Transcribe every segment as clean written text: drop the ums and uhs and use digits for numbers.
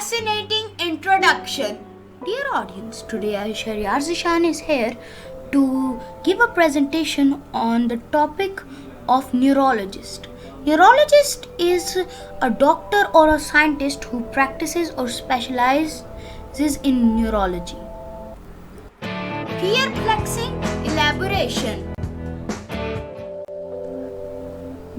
fascinating introduction. Dear audience, today Aisha Zishan is here to give a presentation on the topic of neurologist. Neurologist is a doctor or a scientist who practices or specializes in neurology. Fear-flexing elaboration.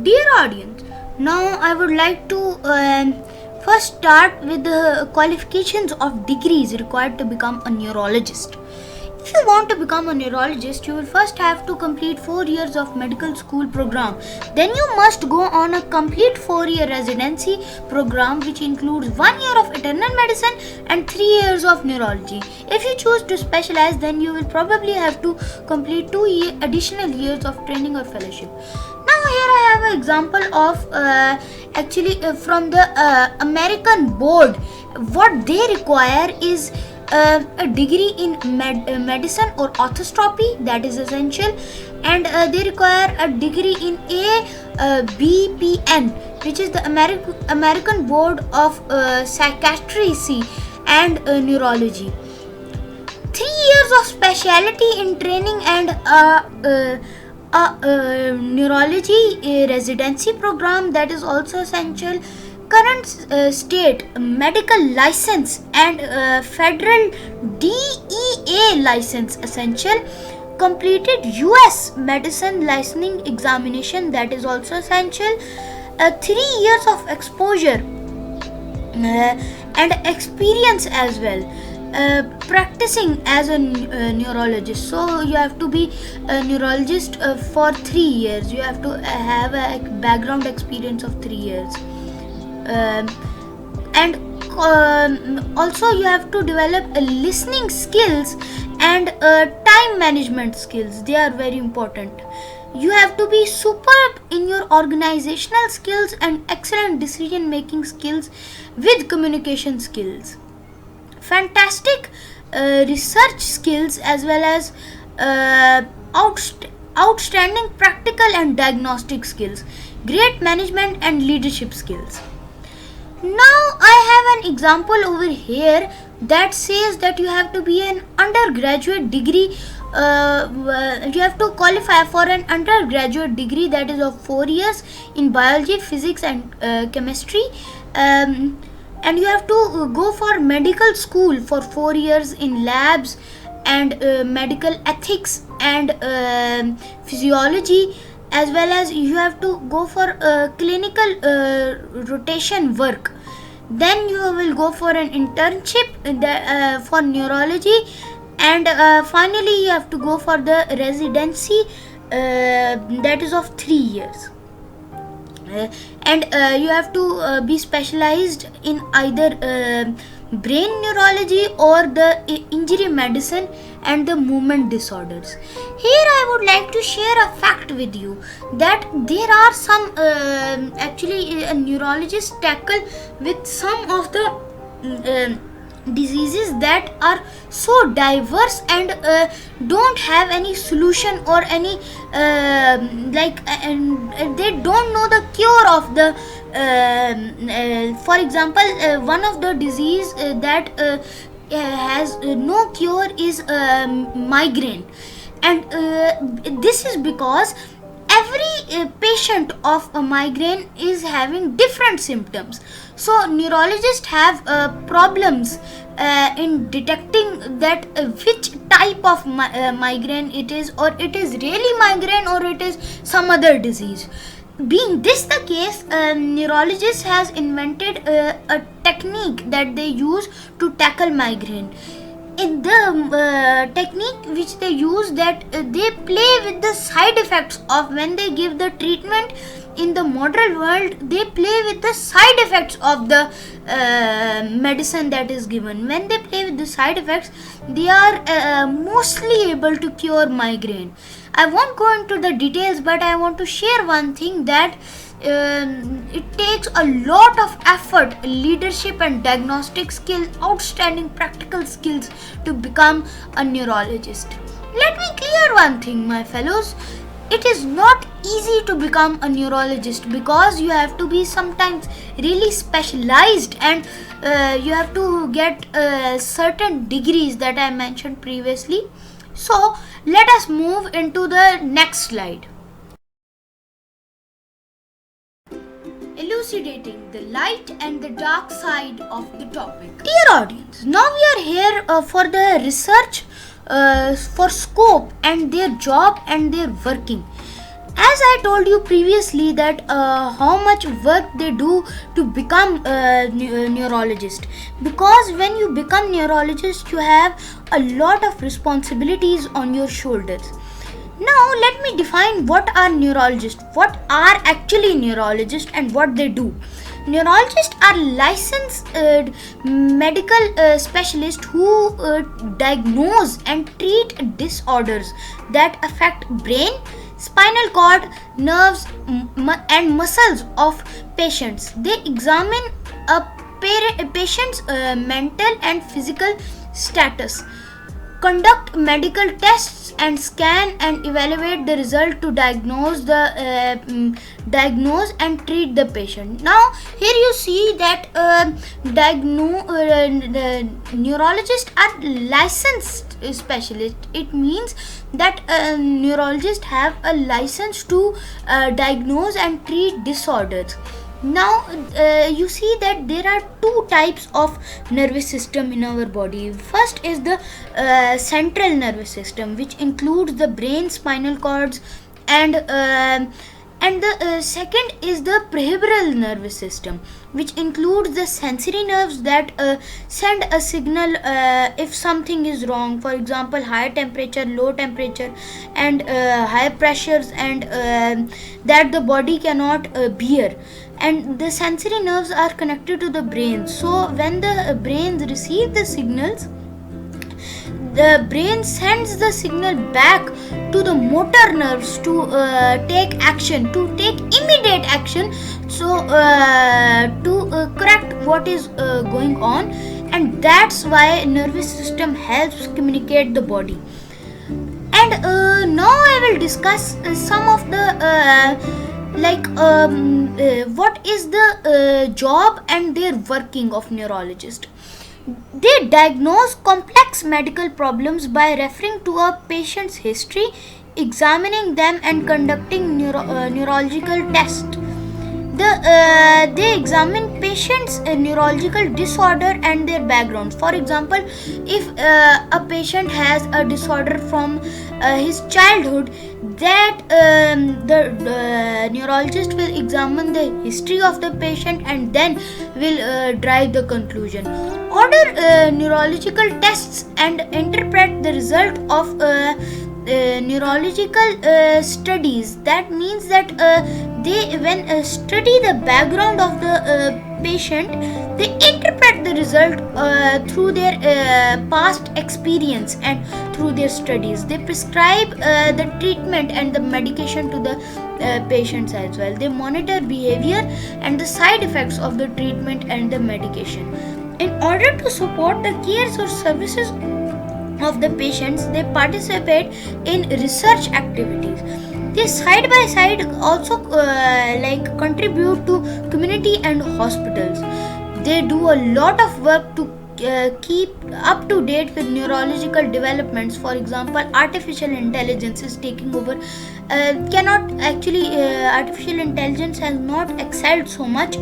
Dear audience, now I would like to first start with the qualifications of degrees required to become a neurologist. If you want to become a neurologist, you will first have to complete 4 years of medical school program. Then you must go on a complete 4-year residency program which includes 1 year of internal medicine and 3 years of neurology. If you choose to specialize, then you will probably have to complete 2 additional years of training or fellowship. Now here I have an example of from the American board. What they require is a degree in medicine or orthotherapy, that is essential, and they require a degree in BPN, which is the American Board of Psychiatry and Neurology. 3 years of specialty in training and neurology residency program, that is also essential. Current state medical license and federal DEA license essential. Completed US medicine licensing examination, that is also essential. 3 years of exposure and experience as well. Practicing as a neurologist, so you have to be a neurologist for 3 years. You have to have a background experience of 3 years, and also you have to develop listening skills and time management skills. They are very important. You have to be superb in your organizational skills and excellent decision making skills with communication skills. Fantastic research skills as well as outstanding practical and diagnostic skills, great management and leadership skills. Now I have an example over here that says that you have to be an undergraduate degree. You have to qualify for an undergraduate degree, that is of 4 years in biology, physics and chemistry. And you have to go for medical school for 4 years in labs and medical ethics and physiology, as well as you have to go for clinical rotation work. Then you will go for an internship for neurology, and finally you have to go for the residency that is of 3 years. And you have to be specialized in either brain neurology or the injury medicine and the movement disorders. Here I would like to share a fact with you that there are some neurologists tackle with some of the diseases that are so diverse and don't have any solution or any and they don't know the cure of the for example, one of the disease that has no cure is migraine, and this is because every patient of a migraine is having different symptoms. So neurologists have problems in detecting that which type of migraine it is, or it is really migraine or it is some other disease. Being this the case, neurologist has invented a technique that they use to tackle migraine. In the technique which they use, that they play with the side effects of when they give the treatment. In the modern world, they play with the side effects of the medicine that is given. When they play with the side effects, they are mostly able to cure migraine. I won't go into the details, but I want to share one thing, that it takes a lot of effort, leadership and diagnostic skill, outstanding practical skills to become a neurologist. Let me clear one thing, my fellows. it is not easy to become a neurologist because you have to be sometimes really specialized, and you have to get certain degrees that I mentioned previously. So let us move into the next slide. Elucidating the light and the dark side of the topic. Dear audience, now we are here for the research for scope and their job and their working. As I told you previously that how much work they do to become a neurologist, because when you become neurologist you have a lot of responsibilities on your shoulders. Now let me define what are neurologists, what are actually neurologists and what they do. Neurologists are licensed medical specialists who diagnose and treat disorders that affect brain, spinal cord, nerves, and muscles of patients. They examine a patient's mental and physical status, conduct medical tests, and scan and evaluate the result to diagnose and treat the patient. Now here you see that the neurologists are licensed specialists. It means that neurologists have a license to diagnose and treat disorders. Now you see that there are two types of nervous system in our body. First is the central nervous system, which includes the brain, spinal cords, and the second is the peripheral nervous system, which includes the sensory nerves that send a signal if something is wrong. For example, high temperature, low temperature, and high pressures, and that the body cannot bear. And the sensory nerves are connected to the brain. So when the brains receive the signals, the brain sends the signal back to the motor nerves to take action, to take immediate action, so to correct what is going on. And that's why nervous system helps communicate the body. And now I will discuss some of the what is the job and their working of neurologist. They diagnose complex medical problems by referring to a patient's history, examining them, and conducting neurological tests. They examine patients' neurological disorder and their background. For example, if a patient has a disorder from his childhood, that the neurologist will examine the history of the patient and then will drive the conclusion. Order neurological tests and interpret the result of neurological studies. That means that they when study the background of the patient, they interpret the result through their past experience and through their studies. They prescribe the treatment and the medication to the patients as well. They monitor behavior and the side effects of the treatment and the medication. In order to support the cares or services of the patients, they participate in research activities. They side by side also contribute to community and hospitals. They do a lot of work to keep up to date with neurological developments. For example, artificial intelligence is taking over. Artificial intelligence has not excelled so much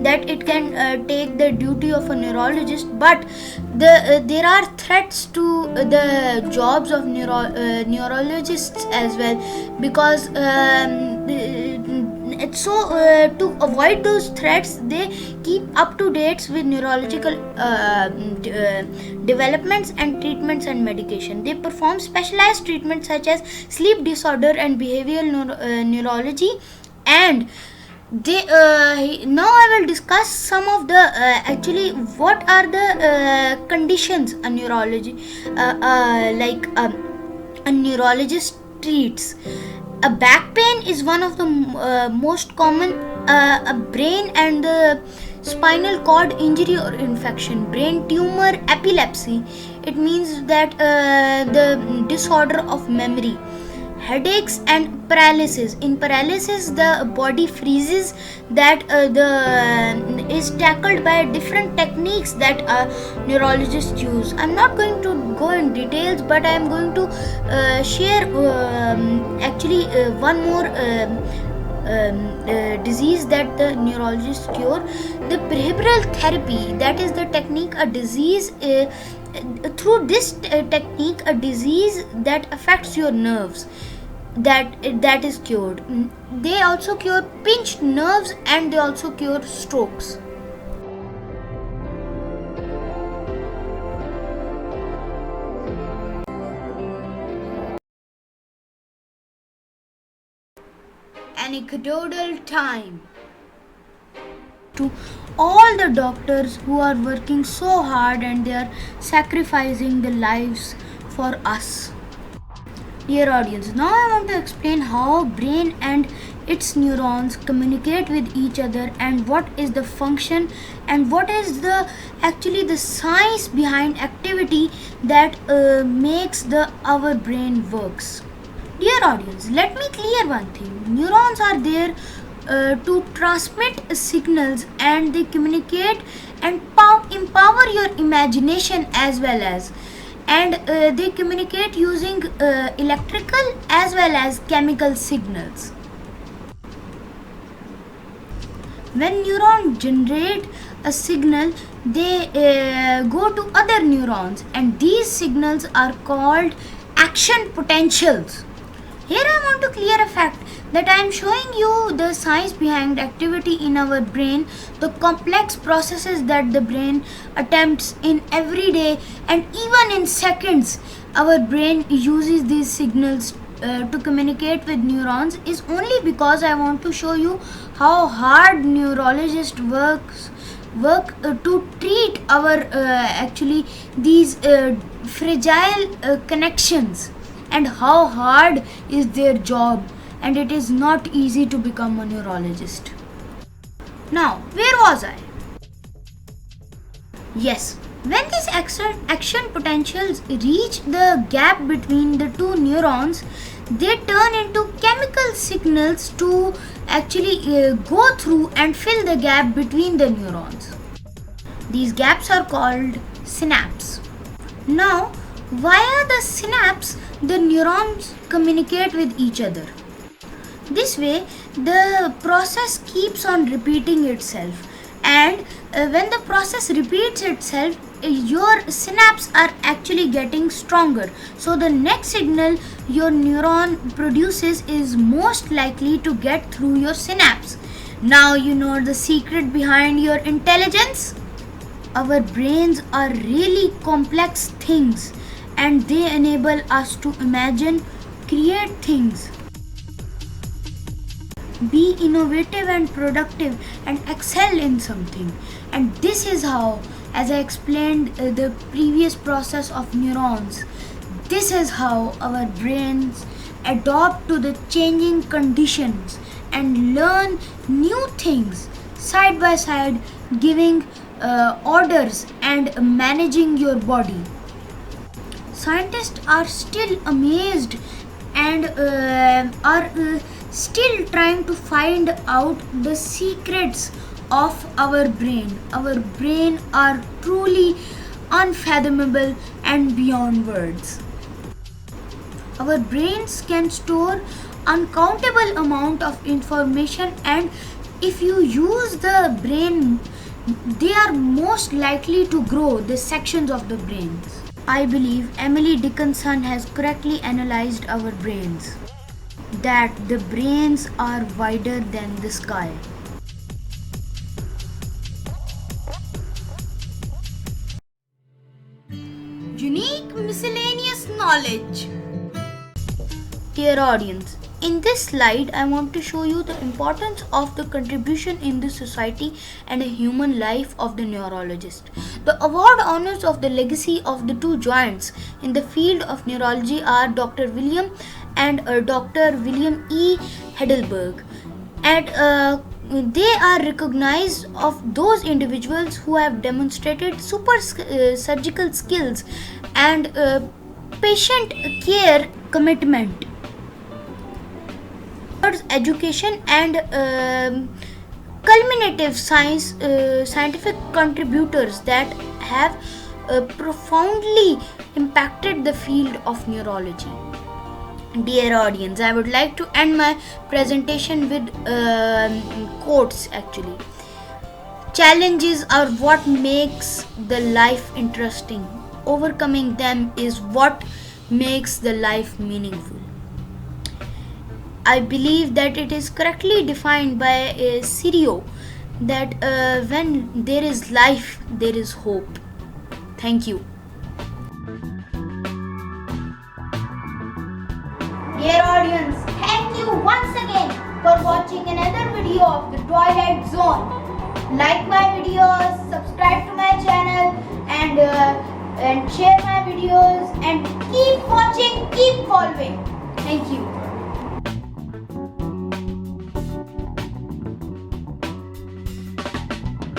that it can take the duty of a neurologist, but there are threats to the jobs of neurologists as well, because to avoid those threats, they keep up to date with neurological developments and treatments and medication. They perform specialized treatments such as sleep disorder and behavioral neurology. And they now I will discuss some of the what are the conditions a neurologist treats. A back pain is one of the most common. A brain and spinal cord injury or infection, brain tumor, epilepsy. It means that the disorder of memory. headaches and paralysis. In paralysis, the body freezes. That the is tackled by different techniques that neurologists use. I'm not going to go in details, but I'm going to share one more disease that the neurologists cure. The behavioral therapy, that is the technique a disease through this technique a disease that affects your nerves, that is cured. They also cure pinched nerves, and they also cure strokes. Anecdotal time. To all the doctors who are working so hard and they are sacrificing their lives for us. Dear audience, now I want to explain how brain and its neurons communicate with each other, and what is the function and what is the science behind activity that makes our brain works. Dear audience, let me clear one thing. Neurons are there to transmit signals, and they communicate and empower your imagination as well as, and they communicate using electrical as well as chemical signals. When neurons generate a signal, they go to other neurons, and these signals are called action potentials. Here I want to clear a fact that I am showing you the science behind activity in our brain, the complex processes that the brain attempts in every day, and even in seconds our brain uses these signals to communicate with neurons, is only because I want to show you how hard neurologists work to treat our these fragile connections, and how hard is their job, and it is not easy to become a neurologist. Now, where was I? Yes, when these action potentials reach the gap between the two neurons, they turn into chemical signals to go through and fill the gap between the neurons. These gaps are called synapse. Now, via the synapse, the neurons communicate with each other. This way, the process keeps on repeating itself, and when the process repeats itself, your synapses are actually getting stronger. So the next signal your neuron produces is most likely to get through your synapse. Now you know the secret behind your intelligence. Our brains are really complex things, and they enable us to imagine, create things, be innovative and productive, and excel in something. And this is how, as I explained the previous process of neurons, this is how our brains adapt to the changing conditions and learn new things side by side, giving orders and managing your body. Scientists are still amazed and are still trying to find out the secrets of our brain. Our brain are truly unfathomable and beyond words. Our brains can store uncountable amount of information, and if you use the brain, they are most likely to grow the sections of the brains. I believe Emily Dickinson has correctly analyzed our brains, that the brains are wider than the sky. Unique miscellaneous knowledge. Dear audience, in this slide I want to show you the importance of the contribution in the society and a human life of the neurologist. The award honors of the legacy of the two giants in the field of neurology are Dr. William and Dr. William E. Heidelberg, and they are recognized of those individuals who have demonstrated super surgical skills and patient care commitment. education and culminative scientific contributors that have profoundly impacted the field of neurology. Dear audience, I would like to end my presentation with quotes actually. Challenges are what makes the life interesting. Overcoming them is what makes the life meaningful. I believe that it is correctly defined by Sirio that when there is life, there is hope. Thank you. Dear audience, thank you once again for watching another video of the Twilight Zone. Like my videos, subscribe to my channel, and share my videos, and keep watching, keep following. Thank you.